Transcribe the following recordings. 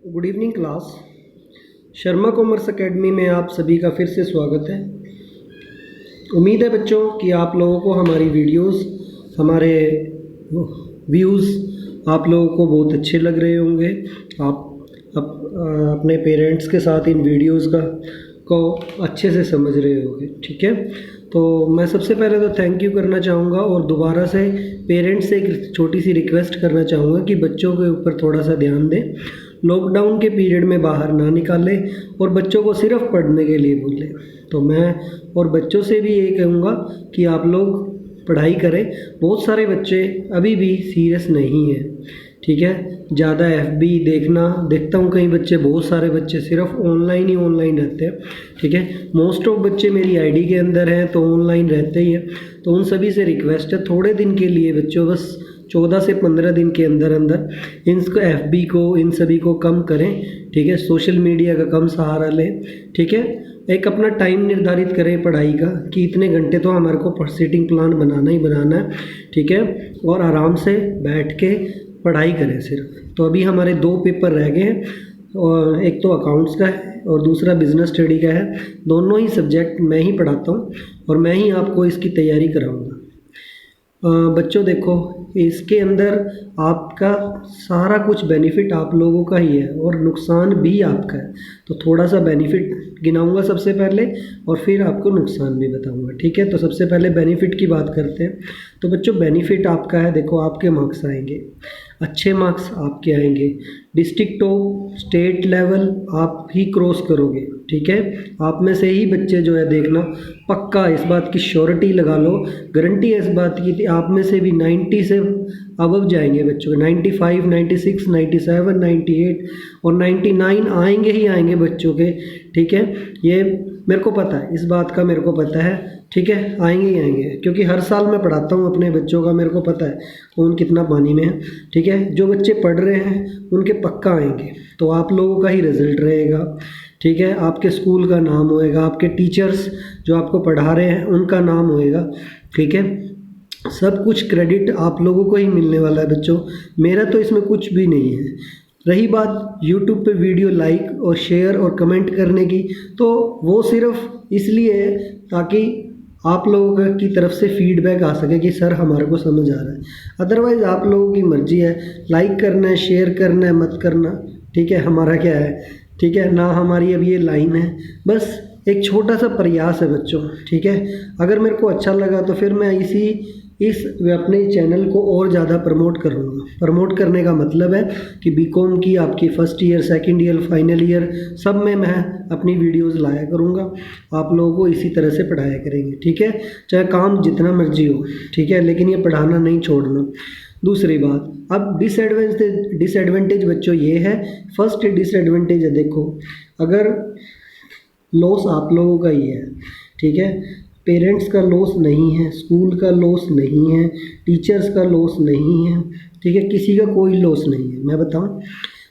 Good evening class. Sharma commerce academy में आप सभी का फिर से स्वागत है। उम्मीद है बच्चों कि आप लोगों को हमारी वीडियोस, हमारे व्यूज़ आप लोगों को बहुत अच्छे लग रहे होंगे। अपने पेरेंट्स के साथ इन वीडियोस को अच्छे से समझ रहे होंगे। ठीक है, तो मैं सबसे पहले तो थैंक यू करना चाहूँगा और दोबारा से पेरेंट्स से एक छोटी सी रिक्वेस्ट करना चाहूँगा कि बच्चों के ऊपर थोड़ा सा ध्यान दें। लॉकडाउन के पीरियड में बाहर ना निकालें और बच्चों को सिर्फ पढ़ने के लिए बोलें। तो मैं और बच्चों से भी यही कहूँगा कि आप लोग पढ़ाई करें। बहुत सारे बच्चे अभी भी सीरियस नहीं हैं। ठीक है, ज़्यादा FB देखता हूँ, कई बच्चे, बहुत सारे बच्चे सिर्फ ऑनलाइन रहते हैं। ठीक है, मोस्ट ऑफ बच्चे मेरी ID के अंदर हैं तो ऑनलाइन रहते ही हैं। तो उन सभी से रिक्वेस्ट है, थोड़े दिन के लिए बच्चों, बस 14 से 15 दिन के अंदर इनको FB को, इन सभी को कम करें। ठीक है, सोशल मीडिया का कम सहारा लें। ठीक है, एक अपना टाइम निर्धारित करें पढ़ाई का कि इतने घंटे तो हमारे को सीटिंग प्लान बनाना ही बनाना है। ठीक है, और आराम से बैठ के पढ़ाई करें सिर्फ। तो अभी हमारे 2 पेपर रह गए हैं, और एक तो अकाउंट्स का है और दूसरा बिजनेस स्टडी का है। दोनों ही सब्जेक्ट मैं ही पढ़ाता हूँ और मैं ही आपको इसकी तैयारी कराऊँगा। बच्चों देखो, इसके अंदर आपका सारा कुछ बेनिफिट आप लोगों का ही है और नुकसान भी आपका है। तो थोड़ा सा बेनिफिट गिनाऊंगा सबसे पहले और फिर आपको नुकसान भी बताऊंगा। ठीक है, तो सबसे पहले बेनिफिट की बात करते हैं। तो बच्चों बेनिफिट आपका है, देखो आपके मार्क्स आएंगे, अच्छे मार्क्स आपके आएंगे। डिस्ट्रिक्ट टॉप, स्टेट लेवल आप ही क्रॉस करोगे। ठीक है, आप में से ही बच्चे जो है, देखना पक्का इस बात की श्योरिटी लगा लो, गारंटी है इस बात की, आप में से भी 90 से अबव जाएंगे बच्चों के। 95, 96, 97, 98 और 99 आएंगे ही आएंगे बच्चों के। ठीक है, ये मेरे को पता है, इस बात का मेरे को पता है। ठीक है, आएंगे ही आएंगे, क्योंकि हर साल मैं पढ़ाता हूँ अपने बच्चों का, मेरे को पता है कौन कितना पानी में है। ठीक है, जो बच्चे पढ़ रहे हैं उनके पक्का आएंगे, तो आप लोगों का ही रिजल्ट रहेगा। ठीक है, आपके स्कूल का नाम होएगा, आपके टीचर्स जो आपको पढ़ा रहे हैं उनका नाम होएगा। ठीक है, सब कुछ क्रेडिट आप लोगों को ही मिलने वाला है बच्चों, मेरा तो इसमें कुछ भी नहीं है। रही बात YouTube पे वीडियो लाइक और शेयर और कमेंट करने की, तो वो सिर्फ इसलिए है ताकि आप लोगों की तरफ से फीडबैक आ सके कि सर हमारे को समझ आ रहा है। अदरवाइज़ आप लोगों की मर्जी है, लाइक करना है, शेयर करना है, मत करना। ठीक है, हमारा क्या है, ठीक है ना, हमारी अब ये लाइन है, बस एक छोटा सा प्रयास है बच्चों। ठीक है, अगर मेरे को अच्छा लगा तो फिर मैं इस अपने चैनल को और ज़्यादा प्रमोट करूँगा। प्रमोट करने का मतलब है कि BCom की आपकी first year, second year, final year सब में मैं अपनी वीडियोस लाया करूँगा, आप लोगों को इसी तरह से पढ़ाया करेंगे। ठीक है, चाहे काम जितना मर्जी हो। ठीक है, लेकिन ये पढ़ाना नहीं छोड़ना। दूसरी बात, अब डिसएडवांटेज बच्चों ये है, फर्स्ट डिसएडवांटेज है, देखो अगर लॉस आप लोगों का ही है। ठीक है, पेरेंट्स का लॉस नहीं है, स्कूल का लॉस नहीं है, टीचर्स का लॉस नहीं है। ठीक है, किसी का कोई लॉस नहीं है। मैं बताऊं,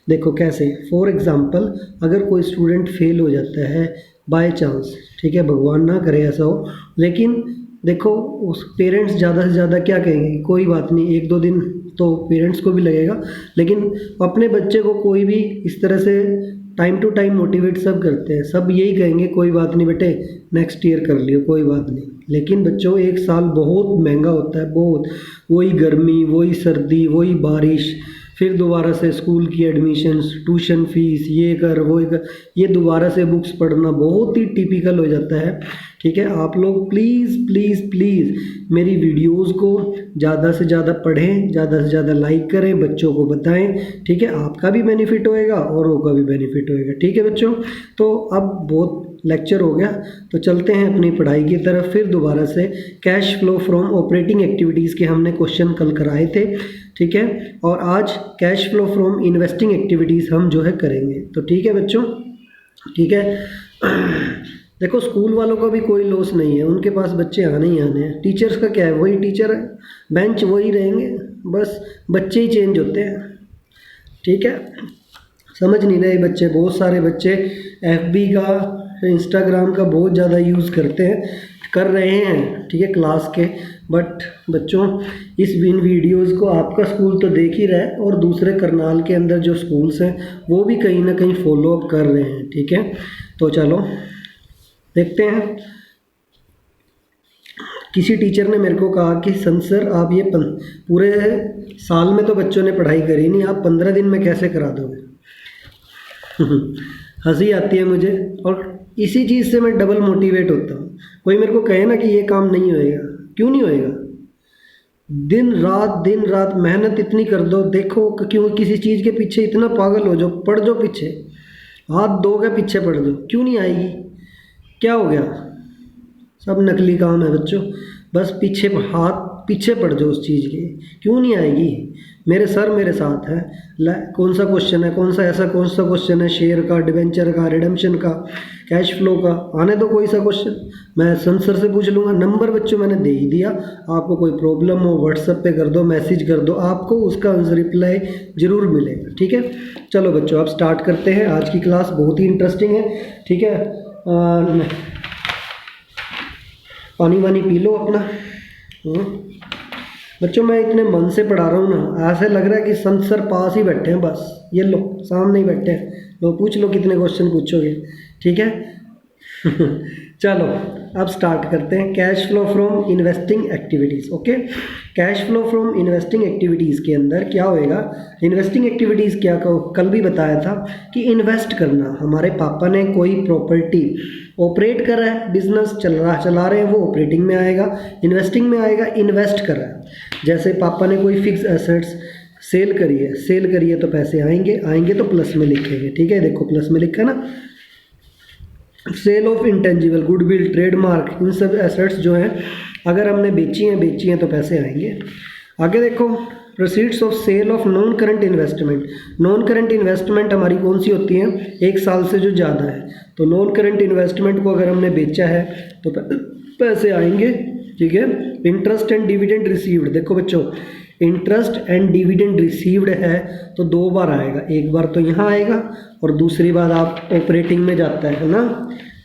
देखो कैसे, फॉर एग्जांपल अगर कोई स्टूडेंट फेल हो जाता है बाय चांस, ठीक है, भगवान ना करे ऐसा हो, लेकिन देखो उस पेरेंट्स ज़्यादा से ज़्यादा क्या कहेंगे, कोई बात नहीं, 1-2 दिन तो पेरेंट्स को भी लगेगा, लेकिन अपने बच्चे को कोई भी इस तरह से टाइम टू टाइम मोटिवेट सब करते हैं, सब यही कहेंगे कोई बात नहीं बेटे, नेक्स्ट ईयर कर लियो, कोई बात नहीं। लेकिन बच्चों 1 साल बहुत महंगा होता है, बहुत। वही गर्मी, वही सर्दी, वही बारिश, फिर दोबारा से स्कूल की एडमिशन्स, ट्यूशन फीस, ये कर वो कर, ये दोबारा से बुक्स पढ़ना बहुत ही टिपिकल हो जाता है। ठीक है, आप लोग प्लीज़ प्लीज़ प्लीज़ मेरी वीडियोस को ज़्यादा से ज़्यादा पढ़ें, ज़्यादा से ज़्यादा लाइक करें, बच्चों को बताएं। ठीक है, आपका भी बेनिफिट होएगा और उनका भी बेनिफिट होएगा। ठीक है बच्चों, तो अब बहुत लेक्चर हो गया, तो चलते हैं अपनी पढ़ाई की तरफ। फिर दोबारा से cash flow from operating activities के हमने क्वेश्चन कल कराए थे। ठीक है, और आज cash flow from investing activities हम जो है करेंगे। तो ठीक है बच्चों, ठीक है। देखो स्कूल वालों का भी कोई लॉस नहीं है, उनके पास बच्चे आने ही आने हैं। टीचर्स का क्या है, वही टीचर है, बेंच वही रहेंगे, बस बच्चे ही चेंज होते हैं। ठीक है, समझ नहीं रहे बच्चे, बहुत सारे बच्चे FB का, इंस्टाग्राम का बहुत ज़्यादा यूज़ करते हैं, कर रहे हैं, ठीक है, क्लास के। बट बच्चों इस इन वीडियोस को आपका स्कूल तो देख ही रहा है और दूसरे करनाल के अंदर जो स्कूल्स हैं वो भी कहीं ना कहीं फॉलो अप कर रहे हैं, ठीक है। तो चलो देखते हैं। किसी टीचर ने मेरे को कहा कि सर आप ये पूरे साल में तो बच्चों ने पढ़ाई करी नहीं, आप 15 दिन में कैसे करा दोगे। हंसी आती है मुझे और इसी चीज़ से मैं डबल मोटिवेट होता हूँ। कोई मेरे को कहे ना कि ये काम नहीं होएगा, क्यों नहीं होएगा। दिन रात मेहनत इतनी कर दो, देखो क्यों किसी चीज़ के पीछे इतना पागल हो जाओ, पढ़ जाओ पीछे, हाथ धो के पीछे पढ़ जाओ, क्यों नहीं आएगी। क्या हो गया, सब नकली काम है बच्चों, बस पीछे पड़ जाओ उस चीज़ के, क्यों नहीं आएगी। मेरे सर मेरे साथ है, कौन सा क्वेश्चन है, कौन सा क्वेश्चन है, शेयर का, डिवेंचर का, रिडेम्पशन का, कैश फ्लो का, आने दो कोई सा क्वेश्चन, मैं सर से पूछ लूँगा। नंबर बच्चों मैंने दे ही दिया, आपको कोई प्रॉब्लम हो व्हाट्सएप पे कर दो, मैसेज कर दो, आपको उसका रिप्लाई ज़रूर मिलेगा, ठीक है। चलो बच्चों अब स्टार्ट करते हैं। आज की क्लास बहुत ही इंटरेस्टिंग है, ठीक है। पानी वानी पी लो अपना। बच्चों मैं इतने मन से पढ़ा रहा हूँ ना, ऐसे लग रहा है कि संत सर पास ही बैठे हैं, बस ये लो सामने ही बैठे हैं, लो पूछ लो कितने क्वेश्चन पूछोगे, ठीक है। चलो अब स्टार्ट करते हैं। Cash flow from investing activities. Okay, cash flow from investing activities के अंदर क्या होएगा। इन्वेस्टिंग एक्टिविटीज़ क्या कल भी बताया था कि इन्वेस्ट करना। हमारे पापा ने कोई प्रॉपर्टी ऑपरेट कर रहा है, बिजनेस चला रहे हैं, वो ऑपरेटिंग में आएगा, इन्वेस्टिंग में आएगा, इन्वेस्ट कर रहा है। जैसे पापा ने कोई फिक्स एसेट्स सेल करी है तो पैसे आएंगे तो प्लस में लिखेंगे, ठीक है। देखो प्लस में लिखा है ना। Sale of intangible, goodwill, trademark, इन सब एसेट्स जो हैं अगर हमने बेची हैं तो पैसे आएंगे। आगे देखो, proceeds of sale of non current investment. Non current investment हमारी कौन सी होती है, 1 साल से जो ज़्यादा है। तो नॉन करंट इन्वेस्टमेंट को अगर हमने बेचा है तो पैसे आएंगे, ठीक है। इंटरेस्ट एंड डिविडेंड रिसीव्ड, देखो बच्चों इंटरेस्ट एंड डिविडेंड रिसीव्ड है तो 2 बार आएगा, एक बार तो यहाँ आएगा और दूसरी बार आप ऑपरेटिंग में जाता है ना,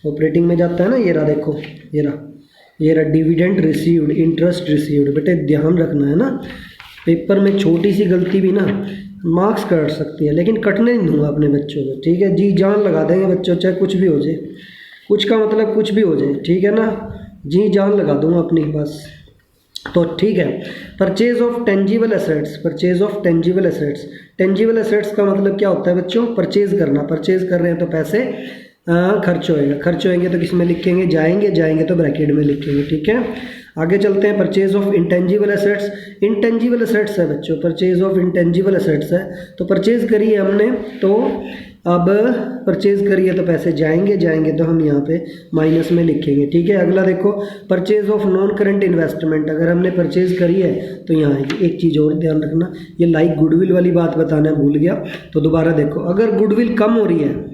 ऑपरेटिंग में जाता है ना। ये रहा देखो, ये रहा डिविडेंड रिसीव्ड, इंटरेस्ट रिसीव्ड। बेटे ध्यान रखना है ना, पेपर में छोटी सी गलती भी ना मार्क्स कट सकती है, लेकिन कटने नहीं दूंगा अपने बच्चों को, ठीक है। जी जान लगा देंगे बच्चों, चाहे कुछ भी हो जाए, कुछ का मतलब कुछ भी हो जाए, ठीक है ना। जी जान लगा दूंगा अपनी, बस तो ठीक है। Purchase of tangible assets, purchase of tangible assets. Tangible assets का मतलब क्या होता है बच्चों, परचेज करना। परचेज कर रहे हैं तो पैसे खर्च होएंगे तो किस में लिखेंगे, जाएंगे तो ब्रैकेट में लिखेंगे, ठीक है। आगे चलते हैं। Purchase of intangible assets, intangible assets है बच्चों, परचेज ऑफ इंटेंजिबल एसेट्स है। तो परचेज करी है हमने, तो अब परचेज करिए तो पैसे जाएंगे तो हम यहाँ पे माइनस में लिखेंगे, ठीक है। अगला देखो, purchase of non current investment. अगर हमने परचेज करी है तो यहाँ आएगी। एक चीज़ और ध्यान रखना, ये लाइक गुडविल वाली बात बताना भूल गया, तो दोबारा देखो। अगर गुडविल कम हो रही है,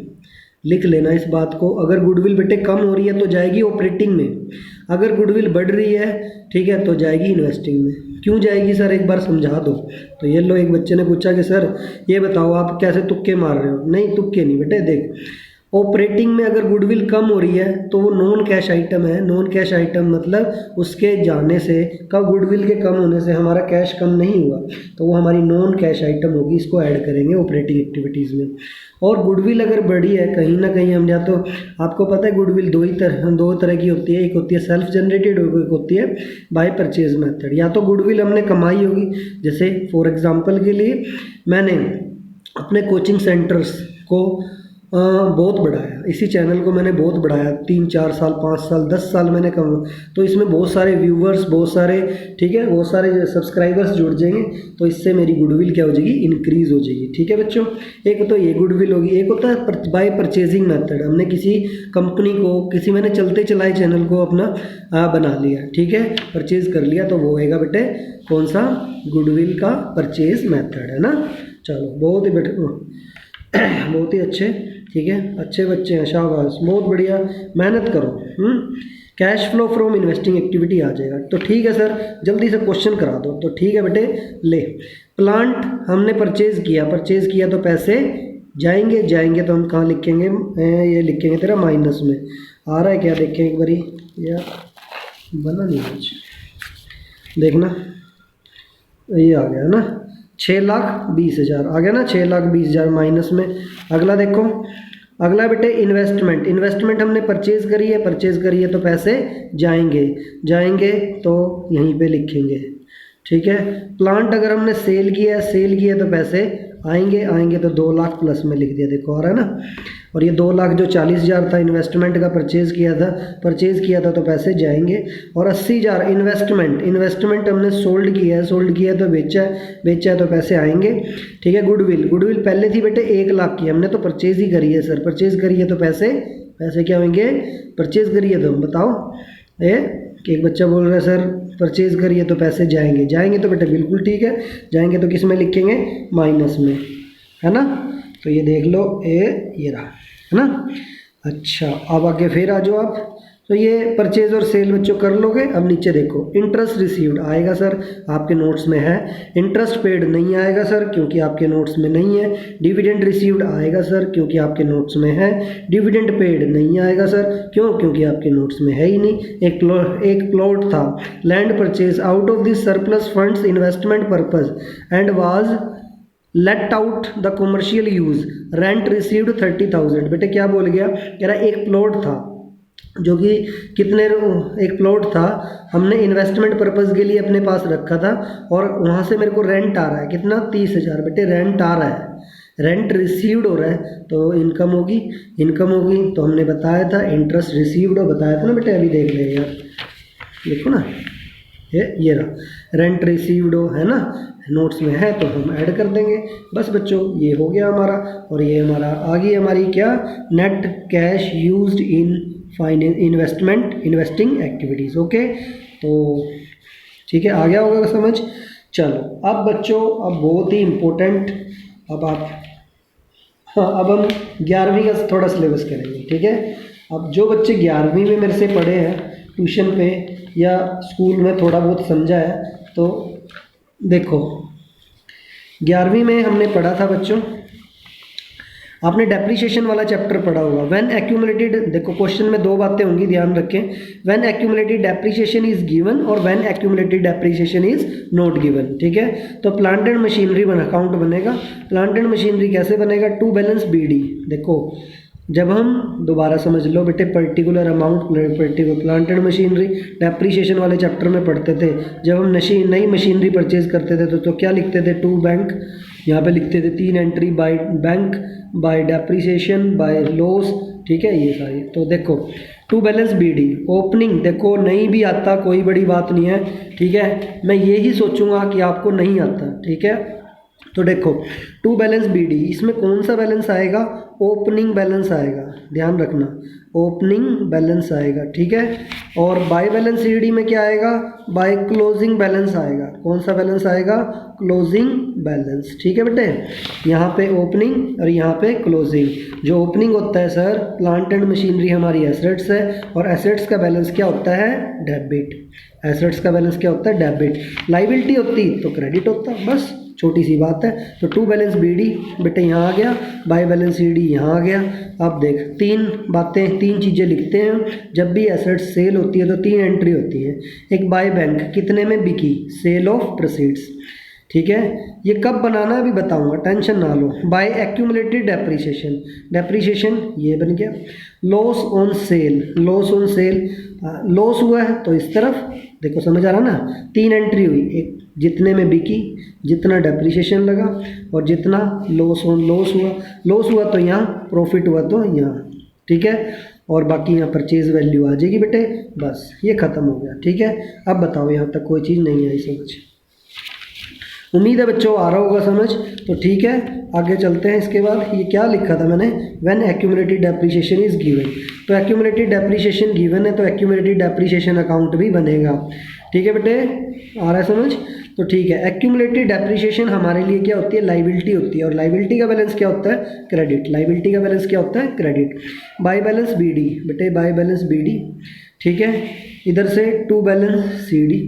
लिख लेना इस बात को, अगर गुडविल बेटे कम हो रही है तो जाएगी ऑपरेटिंग में, अगर गुडविल बढ़ रही है, ठीक है, तो जाएगी इन्वेस्टिंग में। क्यों जाएगी सर, एक बार समझा दो। तो ये लो, एक बच्चे ने पूछा कि सर ये बताओ आप कैसे तुक्के मार रहे हो। नहीं तुक्के नहीं बेटे, देख ऑपरेटिंग में अगर गुडविल कम हो रही है तो वो नॉन कैश आइटम है। नॉन कैश आइटम मतलब उसके जाने से का गुडविल के कम होने से हमारा कैश कम नहीं हुआ, तो वो हमारी नॉन कैश आइटम होगी, इसको ऐड करेंगे ऑपरेटिंग एक्टिविटीज़ में। और गुडविल अगर बढ़ी है कहीं ना कहीं, हम या तो आपको पता है गुडविल दो तरह की होती है, एक होती है सेल्फ जनरेटेड और एक होती है बाय परचेज मेथड। या तो गुडविल हमने कमाई होगी, जैसे फॉर एग्जांपल के लिए मैंने अपने कोचिंग सेंटर्स को बहुत बढ़ाया, इसी चैनल को मैंने बहुत बढ़ाया, 3-4 साल 5 साल 10 साल मैंने तो इसमें बहुत सारे व्यूवर्स, बहुत सारे, ठीक है, बहुत सारे सब्सक्राइबर्स जुड़ जाएंगे, तो इससे मेरी गुडविल क्या हो जाएगी, इंक्रीज़ हो जाएगी, ठीक है बच्चों। एक तो ये गुडविल होगी, एक होता है बाय परचेजिंग मेथड। हमने किसी कंपनी को मैंने चलते चलाए चैनल को अपना बना लिया, ठीक है, परचेज कर लिया, तो वो होएगा बेटे कौन सा, गुडविल का परचेज मेथड, है ना। चलो बहुत ही बहुत ही अच्छे, ठीक है, अच्छे बच्चे हैं, शाबाश, बहुत बढ़िया, मेहनत करो। Cash flow from investing activity आ जाएगा। तो ठीक है सर, जल्दी से क्वेश्चन करा दो। तो ठीक है बेटे, ले प्लांट हमने परचेज किया तो पैसे जाएंगे तो हम कहाँ लिखेंगे, ये लिखेंगे तेरा माइनस में। आ रहा है क्या, देखें एक बारी यार, बना नहीं कुछ, देखना ये आ गया ना 6,20,000 आ गया ना, 6,20,000 माइनस में। अगला देखो, अगला बेटे इन्वेस्टमेंट। इन्वेस्टमेंट हमने परचेज करी है, परचेज करी है तो पैसे जाएंगे, जाएंगे तो यहीं पे लिखेंगे, ठीक है। प्लांट अगर हमने सेल किया है, सेल किया तो पैसे आएंगे, आएंगे तो 2 लाख प्लस में लिख दिया, देखो आ रहा है ना। और ये 2 लाख जो 40,000 था इन्वेस्टमेंट का परचेज़ किया था, परचेज़ किया था तो पैसे जाएंगे। और 80,000 इन्वेस्टमेंट, इन्वेस्टमेंट हमने सोल्ड किया है, सोल्ड किया है तो बेचा है, बेचा है तो पैसे आएंगे, ठीक है। गुडविल, गुडविल पहले थी बेटे 1 लाख की, हमने तो परचेज़ ही करी है सर, परचेज़ करी है तो पैसे, पैसे क्या होंगे, परचेज़ करी है तो बताओ ये कि एक बच्चा बोल रहा है सर परचेज़ करिए तो पैसे जाएंगे, जाएंगे तो बेटा बिल्कुल ठीक है, जाएंगे तो किस में लिखेंगे, माइनस में, है ना। तो ये देख लो ये रहा, है ना। अच्छा अब आगे फिर आ जाओ आप, तो ये परचेज और सेल बच्चों कर लोगे। अब नीचे देखो, इंटरेस्ट रिसीव्ड आएगा सर, आपके नोट्स में है। इंटरेस्ट पेड नहीं आएगा सर क्योंकि आपके नोट्स में नहीं है। डिविडेंड रिसीव्ड आएगा सर क्योंकि आपके नोट्स में है। डिविडेंड पेड नहीं आएगा सर, क्यों, क्योंकि आपके नोट्स में है ही नहीं। एक प्लॉट था, land purchase out of this surplus funds investment purpose and was let out the commercial use, rent received 30,000। बेटे क्या बोल गया, कह रहा एक प्लॉट था जो कि कितने, एक प्लॉट था हमने इन्वेस्टमेंट पर्पज़ के लिए अपने पास रखा था और वहाँ से मेरे को रेंट आ रहा है कितना, 30,000। बेटे रेंट आ रहा है, रेंट रिसीव्ड हो रहा है तो इनकम होगी, इनकम होगी तो हमने बताया था इंटरेस्ट रिसीव्ड हो, बताया था ना बेटे, अभी देख लें यार, देखो ना ये रहा रेंट रिसीव्ड हो, है ना, नोट्स में है तो हम ऐड कर देंगे। बस बच्चों ये हो गया हमारा, और ये हमारा आ गई हमारी क्या, net cash used in investment investing activities. Okay तो ठीक है, आ गया होगा समझ। चलो अब बच्चों, अब बहुत ही इम्पोर्टेंट, अब आप, हाँ अब हम 11वीं का थोड़ा सिलेबस करेंगे, ठीक है। अब जो बच्चे 11वीं में मेरे से पढ़े हैं ट्यूशन पे या स्कूल में थोड़ा बहुत समझा है, तो देखो 11वीं में हमने पढ़ा था बच्चों, आपने डेप्रिसिएशन वाला चैप्टर पढ़ा होगा। व्हेन एक्यूमुलेटेड, देखो क्वेश्चन में 2 बातें होंगी, ध्यान रखें। When accumulated depreciation is given और when accumulated depreciation is not given, ठीक है। तो प्लांट एंड मशीनरी अकाउंट बनेगा। प्लांट एंड मशीनरी कैसे बनेगा, टू बैलेंस बीडी। देखो जब हम, दोबारा समझ लो बेटे, particular amount, particular plant and machinery depreciation वाले चैप्टर में पढ़ते थे। जब हम नई मशीनरी परचेज करते थे तो क्या लिखते थे, टू बैंक, यहाँ पे लिखते थे 3 entry by bank, bye depreciation, by loss, ठीक है ये सारी। तो देखो टू बैलेंस बीडी ओपनिंग, देखो नहीं भी आता कोई बड़ी बात नहीं है, ठीक है, मैं यही सोचूंगा कि आपको नहीं आता, ठीक है। तो देखो टू बैलेंस बीडी, इसमें कौन सा बैलेंस आएगा, ओपनिंग बैलेंस आएगा, ध्यान रखना ओपनिंग बैलेंस आएगा, ठीक है। और बाय बैलेंस सीडी में क्या आएगा, बाय क्लोजिंग बैलेंस आएगा। कौन सा बैलेंस आएगा, क्लोजिंग बैलेंस, ठीक है बेटे। यहाँ पे ओपनिंग और यहाँ पे क्लोजिंग। जो ओपनिंग होता है सर, प्लांट एंड मशीनरी हमारी एसेट्स है, और एसेट्स का बैलेंस क्या होता है, डेबिट। एसेट्स का बैलेंस क्या होता है, डेबिट। लाइबिलिटी होती तो क्रेडिट होता, बस छोटी सी बात है। तो टू बैलेंस बीडी बेटे यहाँ आ गया, बाय बैलेंस सीडी यहाँ आ गया। अब देख 3 बातें, 3 चीज़ें लिखते हैं। जब भी एसेट सेल होती है तो 3 एंट्री होती है। एक बाय बैंक, कितने में बिकी, सेल ऑफ प्रोसीड्स, ठीक है। ये कब बनाना है अभी बताऊंगा, टेंशन ना लो। बाय एक्यूमुलेटेड डेप्रिसिएशन, डेप्रिसिएशन ये बन गया। Loss on sale, loss on sale, loss हुआ है तो इस तरफ देखो, समझ आ रहा ना, 3 एंट्री हुई, एक जितने में बिकी, जितना डेप्रिसिएशन लगा, और जितना लॉस ऑन लॉस हुआ, लॉस हुआ तो यहाँ, प्रॉफिट हुआ तो यहाँ, ठीक है। और बाकी यहाँ परचेज वैल्यू आ जाएगी बेटे, बस ये ख़त्म हो गया, ठीक है। अब बताओ यहाँ तक कोई चीज़ नहीं आई समझ, उम्मीद है बच्चों आ रहा होगा समझ। तो ठीक है आगे चलते हैं। इसके बाद ये क्या लिखा था मैंने, when accumulated depreciation is given, तो एक्यूमुलेटेड डेप्रिसिएशन गिवन है तो एक्यूमुलेटेड डेप्रिसिएशन अकाउंट भी बनेगा, ठीक है बेटे, आ रहा है समझ। तो ठीक है, एक्यूमुलेटेड डेप्रिसिएशन हमारे लिए क्या होती है, लाइबिलिटी होती है, और लाइबिलिटी का बैलेंस क्या होता है, क्रेडिट। लाइबिलिटी का बैलेंस क्या होता है, क्रेडिट। बाय बैलेंस बीडी बेटे, बाय बैलेंस बीडी, ठीक है। इधर से टू बैलेंस सीडी।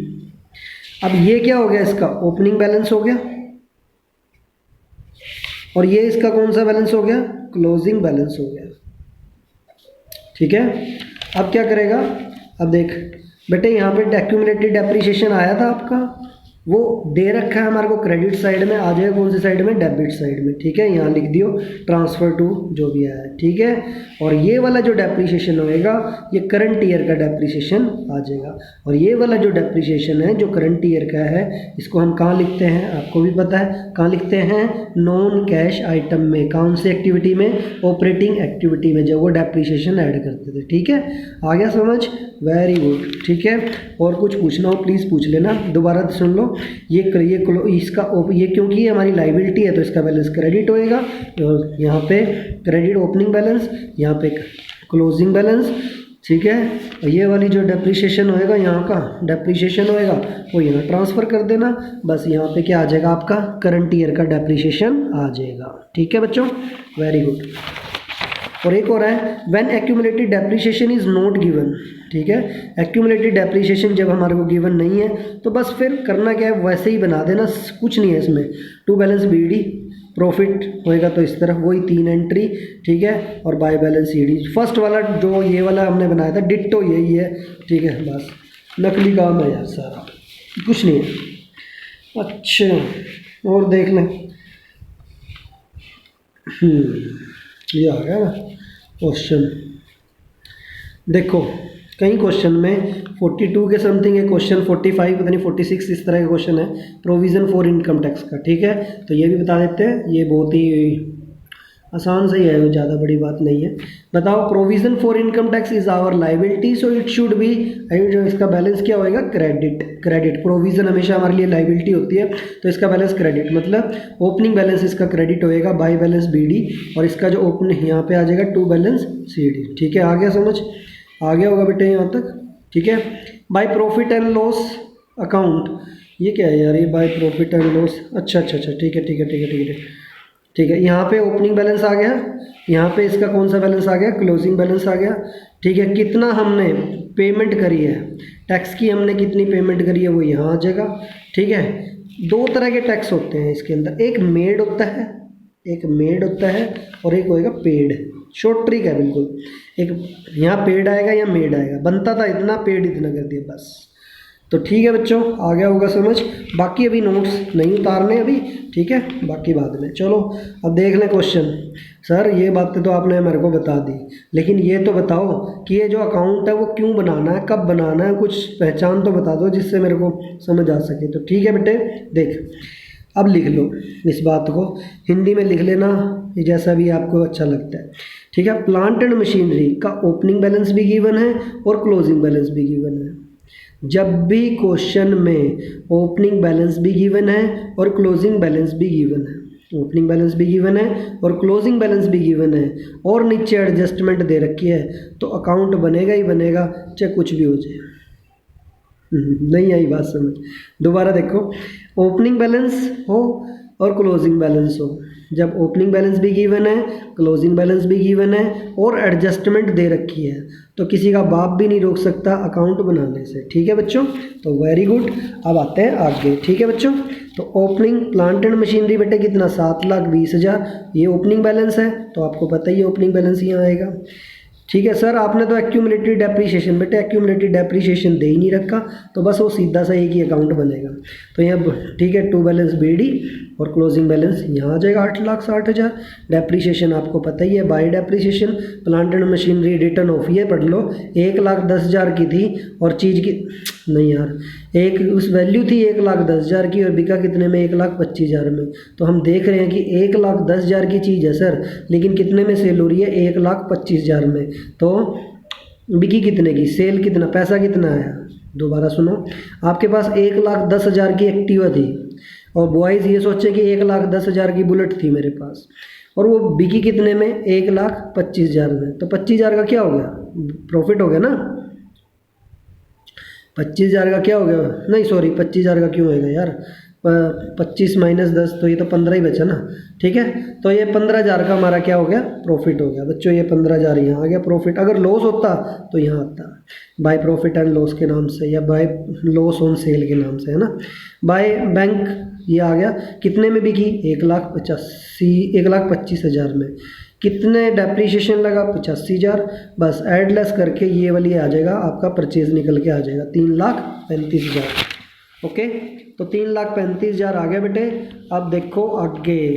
अब ये क्या हो गया, इसका ओपनिंग बैलेंस हो गया, और ये इसका कौन सा बैलेंस हो गया, क्लोजिंग बैलेंस हो गया, ठीक है। अब क्या करेगा, अब देख बेटे यहाँ पे एक्यूमुलेटेड डेप्रिसिएशन आया था आपका, वो दे रखा है हमारे को क्रेडिट साइड में, आ जाएगा कौन सी साइड में, डेबिट साइड में, ठीक है। यहाँ लिख दियो ट्रांसफर टू जो भी आया है, ठीक है। और ये वाला जो डेप्रिसिएशन होएगा ये करंट ईयर का डेप्रिसिएशन आ जाएगा। और ये वाला जो डेप्रिसिएशन है जो करंट ईयर का है, इसको हम कहाँ लिखते हैं आपको भी पता है, कहाँ लिखते हैं, नॉन कैश आइटम में। कौन सी एक्टिविटी में, ऑपरेटिंग एक्टिविटी में, जब वो डेप्रिसिएशन ऐड करते थे, ठीक है। आ गया समझ, वेरी गुड, ठीक है। और कुछ पूछना हो प्लीज़ पूछ लेना, दोबारा सुन लो। ये क्योंकि ये हमारी लाइबिलिटी है तो इसका बैलेंस क्रेडिट होएगा, और यहाँ पे क्रेडिट ओपनिंग बैलेंस, यहाँ पे क्लोजिंग बैलेंस, ठीक है। और ये वाली जो डेप्रिसिएशन होएगा, यहाँ का डेप्रिसिएशन होएगा वो यहाँ ट्रांसफ़र कर देना, बस यहाँ पे क्या आ जाएगा आपका, करंट ईयर का डेप्रिसिएशन आ जाएगा, ठीक है बच्चों, वेरी गुड। और एक और है, when accumulated depreciation is not given, ठीक है। एक्यूमुलेटेड डेप्रिसिएशन जब हमारे को गिवन नहीं है तो बस फिर करना क्या है, वैसे ही बना देना, कुछ नहीं है इसमें। टू बैलेंस BD, प्रॉफिट होएगा तो इस तरफ वही 3 एंट्री, ठीक है। और बाय बैलेंस CD, फर्स्ट वाला जो ये वाला हमने बनाया था डिट्टो यही है, ठीक है। बस नकली काम है यार सारा, कुछ नहीं है। अच्छा और देख लें, ये आ गया ना क्वेश्चन, देखो कई क्वेश्चन में 42 के समथिंग है क्वेश्चन, 45 पता नहीं 46 इस तरह का क्वेश्चन है प्रोविज़न फॉर इनकम टैक्स का, ठीक है। तो ये भी बता देते हैं, ये बहुत ही आसान से ही है, वो ज़्यादा बड़ी बात नहीं है। बताओ, provision for income tax is our liability so it should be, इसका बैलेंस क्या होएगा, क्रेडिट। प्रोविज़न हमेशा हमारे लिए लाइबिलिटी होती है तो इसका बैलेंस क्रेडिट, मतलब ओपनिंग बैलेंस इसका क्रेडिट होएगा, बाय बैलेंस BD, और इसका जो ओपन यहाँ पे आ जाएगा टू बैलेंस CD, ठीक है। आ गया समझ, आ गया होगा बेटे यहाँ तक, ठीक है। By profit and loss account, ये क्या है यार, ये बाय प्रॉफिट एंड लॉस, अच्छा, ठीक है। ठीक है, यहाँ पे ओपनिंग बैलेंस आ गया, यहाँ पे इसका कौन सा बैलेंस आ गया, क्लोजिंग बैलेंस आ गया, ठीक है। कितना हमने पेमेंट करी है टैक्स की, हमने कितनी पेमेंट करी है वो यहाँ आ जाएगा, ठीक है। 2 तरह के टैक्स होते हैं इसके अंदर, एक मेड होता है और एक होएगा पेड। शॉर्ट ट्रिक है बिल्कुल, एक यहाँ पेड आएगा या मेड आएगा, बनता था इतना, पेड इतना कर दिया बस। तो ठीक है बच्चों, आ गया होगा समझ। बाकी अभी नोट्स नहीं उतारने अभी, ठीक है, बाकी बाद में। चलो अब देख लें क्वेश्चन। सर ये बातें तो आपने मेरे को बता दी, लेकिन ये तो बताओ कि ये जो अकाउंट है वो क्यों बनाना है, कब बनाना है, कुछ पहचान तो बता दो जिससे मेरे को समझ आ सके। तो ठीक है बेटे, देख अब लिख लो इस बात को, हिंदी में लिख लेना जैसा भी आपको अच्छा लगता है, ठीक है। प्लांट एंड मशीनरी का ओपनिंग बैलेंस भी गिवन है और क्लोजिंग बैलेंस भी गिवन है। जब भी क्वेश्चन में ओपनिंग बैलेंस भी गिवन है और क्लोजिंग बैलेंस भी गिवन है, ओपनिंग बैलेंस भी गिवन है और क्लोजिंग बैलेंस भी गिवन है, और नीचे एडजस्टमेंट दे रखी है, तो अकाउंट बनेगा ही बनेगा, चाहे कुछ भी हो जाए। नहीं आई बात समझ, दोबारा देखो, ओपनिंग बैलेंस हो और क्लोजिंग बैलेंस हो, जब ओपनिंग बैलेंस भी गिवन है, क्लोजिंग बैलेंस भी गिवन है और एडजस्टमेंट दे रखी है, तो किसी का बाप भी नहीं रोक सकता अकाउंट बनाने से, ठीक है बच्चों। तो वेरी गुड, अब आते हैं आगे, ठीक है बच्चों। तो ओपनिंग प्लांट एंड मशीनरी बेटे कितना, 7,20,000, ये ओपनिंग बैलेंस है, तो आपको पता ही है ओपनिंग बैलेंस यहाँ आएगा, ठीक है। सर आपने तो एक्यूमुलेटेड डेप्रिसिएशन, बेटे एक्यूमुलेटेड डेप्रिसिएशन दे ही नहीं रखा, तो बस वो सीधा सा एक ही अकाउंट बनेगा, तो यहाँ ठीक है, टू बैलेंस BD और क्लोजिंग बैलेंस यहाँ आ जाएगा 8,60,000। डेप्रिसिएशन आपको पता ही है, bye depreciation plant and machinery return of, ये पढ़ लो, 1,10,000 की थी और चीज़ की नहीं यार, एक उस वैल्यू थी 1,10,000 की और बिका कितने में, 1,25,000 में। तो हम देख रहे हैं कि 1,10,000 की चीज़ है सर, लेकिन कितने में सेल हो रही है, 1,25,000 में, तो बिकी कितने की, सेल कितना, पैसा कितना आया। दोबारा सुनो, आपके पास 1,10,000 की एक्टिवा थी और बॉयज़ ये सोचे कि 1,10,000 की बुलेट थी मेरे पास, और वो बिकी कितने में, 1,25,000 में, तो 25,000 का क्या हो गया, प्रॉफिट हो गया ना। 25,000 का क्या हो गया, नहीं सॉरी 25,000 का क्यों होएगा यार, 25 - 10 तो ये तो 15 ही बचा ना, ठीक है। तो ये 15,000 का हमारा क्या हो गया, प्रॉफिट हो गया बच्चों, ये 15,000 यहाँ आ गया प्रॉफिट। अगर लॉस होता तो यहाँ आता, बाय प्रॉफिट एंड लॉस के नाम से या बाय लॉस ऑन सेल के नाम से, है ना। बाय बैंक ये आ गया, कितने में बिकी, 1,25,000 में। कितने डेप्रीशिएशन लगा, 85,000। बस ऐड लेस करके ये वाली आ जाएगा, आपका परचेज निकल के आ जाएगा 3,35,000। ओके, तो 3,35,000 आ गया बेटे। अब देखो आगे,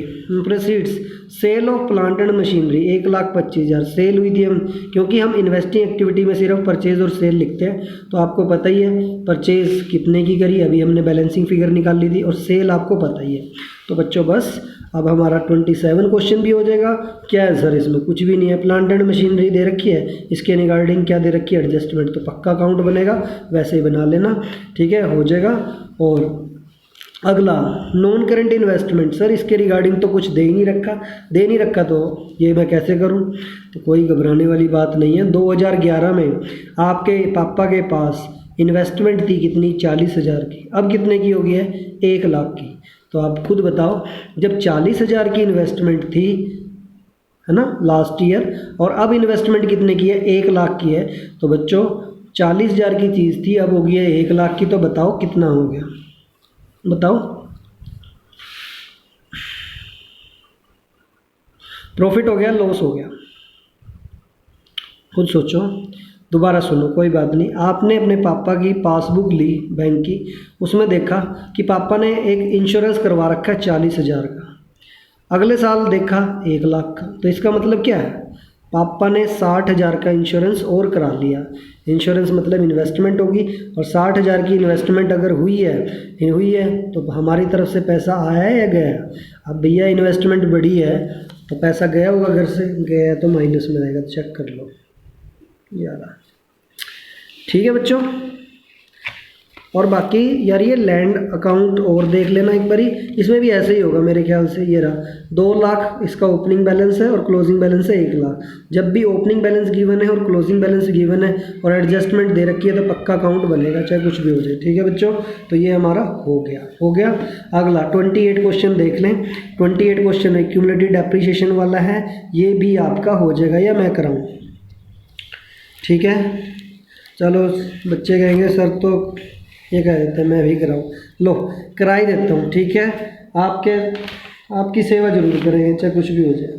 proceeds sale of plant and machinery 1,25,000 sale हुई थी। हम क्योंकि हम इन्वेस्टिंग एक्टिविटी में सिर्फ परचेज और सेल लिखते हैं, तो आपको पता ही है परचेज कितने की करी, अभी हमने बैलेंसिंग फिगर निकाल ली थी, और सेल आपको पता ही है। तो बच्चों बस अब हमारा 27 क्वेश्चन भी हो जाएगा। क्या है सर इसमें, कुछ भी नहीं है, प्लांट एंड मशीनरी दे रखी है, इसके रिगार्डिंग क्या दे रखी है, एडजस्टमेंट, तो पक्का अकाउंट बनेगा, वैसे ही बना लेना, ठीक है, हो जाएगा। और अगला नॉन करेंट इन्वेस्टमेंट, सर इसके रिगार्डिंग तो कुछ दे ही नहीं रखा, दे नहीं रखा तो ये मैं कैसे करूं, तो कोई घबराने वाली बात नहीं है। 2011 में आपके पापा के पास इन्वेस्टमेंट थी कितनी, 40,000 की, अब कितने की हो गई है, 1,00,000 की। तो आप खुद बताओ, जब 40,000 की इन्वेस्टमेंट थी, है ना, लास्ट ईयर, और अब इन्वेस्टमेंट कितने की है, 1,00,000 की है। तो बच्चों 40,000 की चीज़ थी, अब हो गई है 1,00,000 की, तो बताओ कितना हो गया, बताओ। प्रॉफिट हो गया, लॉस हो गया, खुद सोचो, दोबारा सुनो, कोई बात नहीं। आपने अपने पापा की पासबुक ली बैंक की, उसमें देखा कि पापा ने एक इंश्योरेंस करवा रखा है 40,000 का, अगले साल देखा 1,00,000 का, तो इसका मतलब क्या है, पापा ने 60,000 का इंश्योरेंस और करा लिया। इंश्योरेंस मतलब इन्वेस्टमेंट होगी, और 60,000 की इन्वेस्टमेंट अगर हुई है तो हमारी तरफ से पैसा आया है या गया। अब भैया इन्वेस्टमेंट बड़ी है तो पैसा गया होगा घर से, गया है तो माइनस में रहेगा, चेक कर लो यार, ठीक है बच्चों। और बाकी यार ये लैंड अकाउंट और देख लेना एक बारी, इसमें भी ऐसे ही होगा मेरे ख्याल से। ये रहा 2,00,000 इसका ओपनिंग बैलेंस है, और क्लोजिंग बैलेंस है 1,00,000। जब भी ओपनिंग बैलेंस गिवन है और क्लोजिंग बैलेंस गिवन है और एडजस्टमेंट दे रखी है, तो पक्का अकाउंट बनेगा, चाहे कुछ भी हो जाए, ठीक है बच्चों। तो ये हमारा हो गया। अगला 28 क्वेश्चन देख लें। 28 क्वेश्चन एक्यूमुलेटेड डेप्रिसिएशन वाला है, ये भी आपका हो जाएगा, या मैं कराऊँ, ठीक है। चलो बच्चे कहेंगे सर तो ये कह देते हैं मैं भी कराऊँ, लो करा ही देता हूँ, ठीक है। आपकी सेवा जरूर करेंगे, चाहे कुछ भी हो जाए।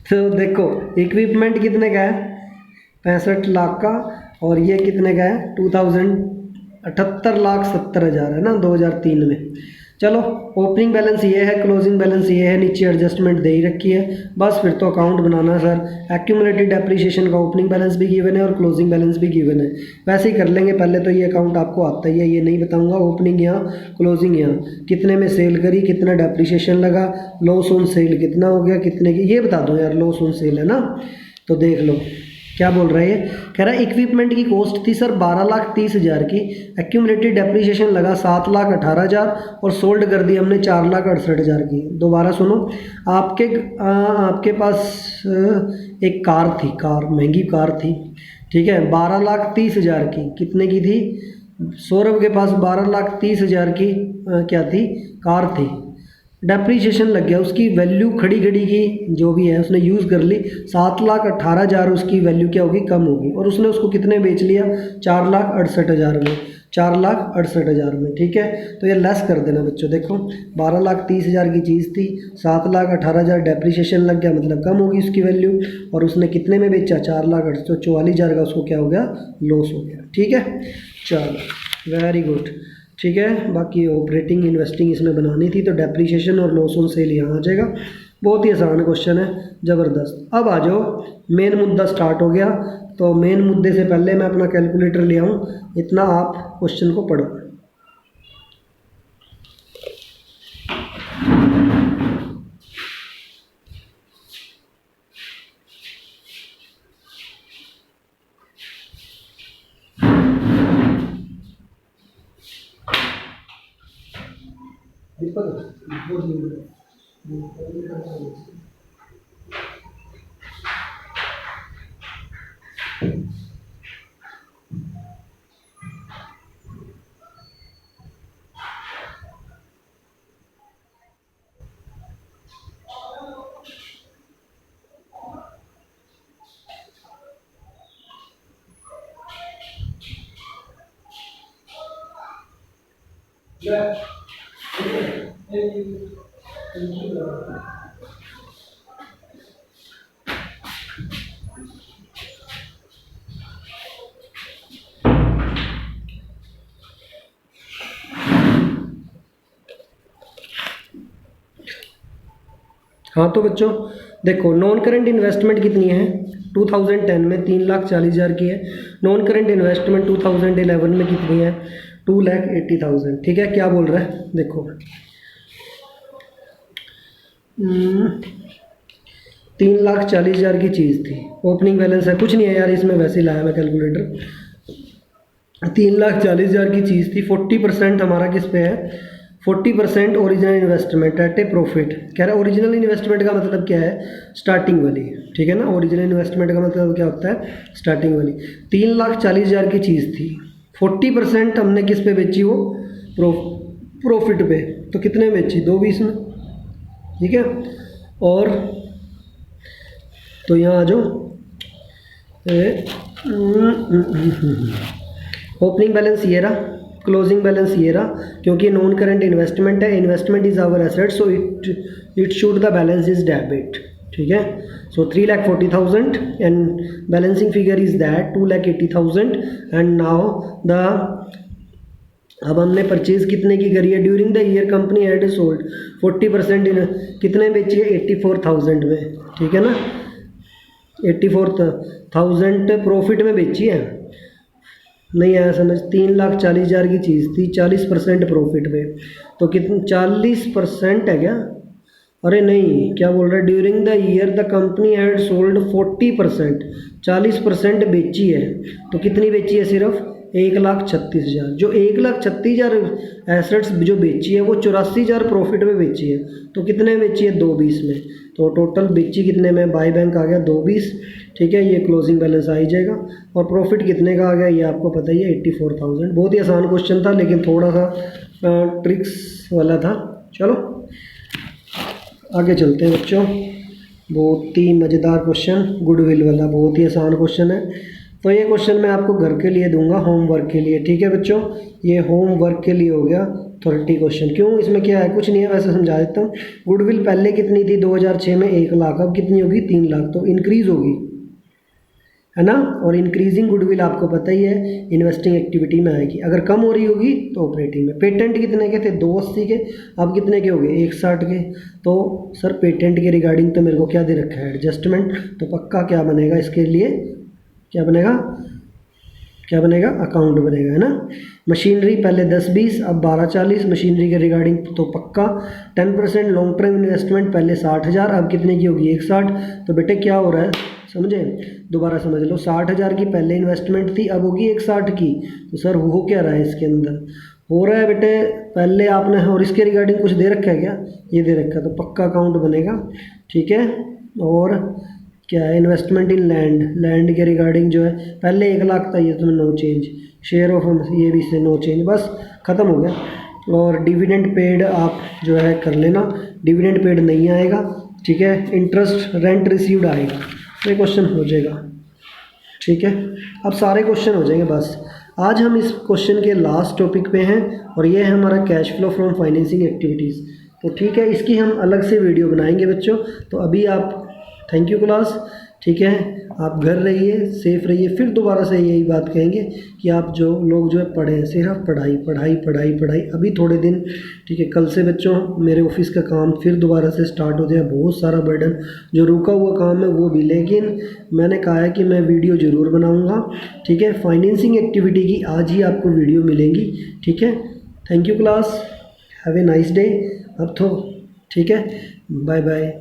तो देखो इक्विपमेंट कितने का है, 65,00,000 का, और ये कितने का है, 78,70,000 है ना, 2003 में। चलो ओपनिंग बैलेंस ये है, क्लोजिंग बैलेंस ये है, नीचे एडजस्टमेंट दे ही रखी है, बस फिर तो अकाउंट बनाना सर। एक्यूमुलेटेड डेप्रिसिएशन का ओपनिंग बैलेंस भी गिवन है और क्लोजिंग बैलेंस भी गिवन है, वैसे ही कर लेंगे। पहले तो ये अकाउंट आपको आता ही है, ये नहीं बताऊंगा। ओपनिंग यहाँ, क्लोजिंग यहाँ, कितने में सेल करी, कितना डेप्रिसिएशन लगा, लॉस ऑन सेल कितना हो गया, कितने की, ये बता दो यार, लॉस ऑन सेल है ना। तो देख लो क्या बोल रहा है ये, कह रहा है इक्विपमेंट की कॉस्ट थी सर 12,30,000 की, एक्यूमुलेटेड डेप्रिसिएशन लगा 7,18,000, और सोल्ड कर दी हमने 4,68,000 की। दोबारा सुनो, आपके पास एक कार थी, कार महंगी कार थी, ठीक है, 12,30,000 की, कितने की थी, सौरभ के पास 12,30,000 की क्या थी, कार थी। डेप्रीशिएशन लग गया, उसकी वैल्यू खड़ी खड़ी की जो भी है उसने यूज़ कर ली, 7,18,000 उसकी वैल्यू क्या होगी, कम होगी, और उसने उसको कितने बेच लिया, 4,68,000 में, 4,68,000 में, ठीक है। तो ये लेस कर देना बच्चों, देखो 12,30,000 की चीज़ थी, 7,18,000 डेप्रीशिएशन लग गया, मतलब कम होगी उसकी वैल्यू, और उसने कितने में बेचा, 4,44,000 का उसको क्या हो गया, लॉस हो गया, ठीक है। चलो वेरी गुड, ठीक है। बाकी ऑपरेटिंग इन्वेस्टिंग इसमें बनानी थी, तो डेप्रीशिएशन और लॉस ऑन सेल यहाँ आ जाएगा। बहुत ही आसान क्वेश्चन है, ज़बरदस्त। अब आ जाओ, मेन मुद्दा स्टार्ट हो गया। तो मेन मुद्दे से पहले मैं अपना कैलकुलेटर ले आऊँ, इतना आप क्वेश्चन को पढ़ो। हाँ तो बच्चों देखो, नॉन करेंट इन्वेस्टमेंट कितनी है 2010 में 3,40,000 की है। नॉन करेंट इन्वेस्टमेंट 2011 में कितनी है 2,80,000। ठीक है, क्या बोल रहा है देखो, 3,40,000 की चीज़ थी, ओपनिंग बैलेंस है, कुछ नहीं है यार इसमें, वैसे ही लाया मैं कैलकुलेटर। 3,40,000 की चीज़ थी, 40% हमारा किस पे है, 40% original investment at A profit. कह रहा है ओरिजिनल इन्वेस्टमेंट का मतलब क्या है, स्टार्टिंग वाली। ठीक है ना, ओरिजिनल इन्वेस्टमेंट का मतलब क्या होता है, स्टार्टिंग वाली। 3,40,000 की चीज़ थी, 40% हमने किस पे बेची, वो प्रॉफिट पे। तो कितने में बेची, 2,20 में। ठीक है, और तो यहाँ आ जाओ, ओपनिंग बैलेंस ये रहा, क्लोजिंग बैलेंस ये रहा, क्योंकि नॉन करेंट इन्वेस्टमेंट है, investment is our asset, so it should the balance is debit. ठीक है, so 3,40,000 and balancing figure is that 2,80,000 and now the, अब हमने परचेज कितने की करी है, during the year company had sold 40% in, कितने बेची है 84,000 में। ठीक है ना, 84,000 प्रॉफिट में बेची है, नहीं आया समझ। 3,40,000 की चीज़ थी, 40% प्रॉफिट में, तो कितने 40% है क्या, अरे नहीं क्या बोल रहा है, during the year the company had sold 40%, 40% बेची है, तो कितनी बेची है, सिर्फ 1,36,000। जो 1,36,000 एसेट्स जो बेची है वो 84,000 प्रॉफिट में बेची है, तो कितने बेची है 2,20 में। तो टोटल बेची कितने में, बाय बैंक आ गया 2,20। ठीक है, ये क्लोजिंग बैलेंस आ ही जाएगा, और प्रॉफिट कितने का आ गया ये आपको पता ही है 84,000। बहुत ही आसान क्वेश्चन था, लेकिन थोड़ा सा ट्रिक्स वाला था। चलो आगे चलते हैं बच्चों, बहुत ही मज़ेदार क्वेश्चन, गुडविल वाला, बहुत ही आसान क्वेश्चन है। तो ये क्वेश्चन मैं आपको घर के लिए दूंगा, होमवर्क के लिए। ठीक है बच्चों, ये होमवर्क के लिए हो गया 30 क्वेश्चन। क्यों, इसमें क्या है, कुछ नहीं है, वैसे समझा देता हूँ। गुडविल पहले कितनी थी 2006 में 1 लाख, अब कितनी होगी 3 लाख, तो इंक्रीज़ होगी, है ना। और इंक्रीजिंग गुडविल आपको पता ही है इन्वेस्टिंग एक्टिविटी में आएगी। अगर कम हो रही होगी तो ऑपरेटिंग में। पेटेंट कितने के थे 280 के, अब कितने के हो गए 160 के। तो सर पेटेंट के रिगार्डिंग तो मेरे को क्या दे रखा है, एडजस्टमेंट, तो पक्का क्या बनेगा इसके लिए, क्या बनेगा, क्या बनेगा, अकाउंट बनेगा, है ना। मशीनरी पहले 10-20 अब 12-40 मशीनरी के रिगार्डिंग तो पक्का। 10% लॉन्ग टर्म इन्वेस्टमेंट पहले 60,000 अब कितने की होगी 160। तो बेटे क्या हो रहा है समझे, दोबारा समझ लो, 60,000 की पहले इन्वेस्टमेंट थी, अब होगी 160 की। तो सर हो क्या रहा है इसके अंदर, हो रहा है बेटे पहले आपने, और इसके रिगार्डिंग कुछ दे रखा है क्या, ये दे रखा है, तो पक्का अकाउंट बनेगा। ठीक है, और क्या है, इन्वेस्टमेंट इन लैंड, लैंड के रिगार्डिंग जो है पहले 1 लाख था, ये तो नो चेंज, शेयर ऑफ ये भी से नो चेंज, बस ख़त्म हो गया। और डिविडेंड पेड आप जो है कर लेना, डिविडेंड पेड नहीं आएगा। ठीक है, इंटरेस्ट रेंट रिसीव्ड आएगा, तो ये क्वेश्चन हो जाएगा। ठीक है, अब सारे क्वेश्चन हो जाएंगे। बस आज हम इस क्वेश्चन के लास्ट टॉपिक पे हैं, और ये है हमारा cash flow from financing activities. तो ठीक है, इसकी हम अलग से वीडियो बनाएंगे बच्चों। तो अभी आप थैंक यू क्लास। ठीक है, आप घर रहिए, सेफ रहिए। फिर दोबारा से यही बात कहेंगे कि आप जो लोग जो है पढ़ें, सिर्फ पढ़ाई पढ़ाई पढ़ाई पढ़ाई। अभी थोड़े दिन, ठीक है, कल से बच्चों मेरे ऑफिस का काम फिर दोबारा से स्टार्ट हो जाए, बहुत सारा बर्डन, जो रुका हुआ काम है वो भी। लेकिन मैंने कहा है कि मैं वीडियो ज़रूर बनाऊँगा। ठीक है, फाइनेंसिंग एक्टिविटी की आज ही आपको वीडियो मिलेंगी। ठीक है, thank you class, have a nice day. अब तो ठीक है, बाय बाय।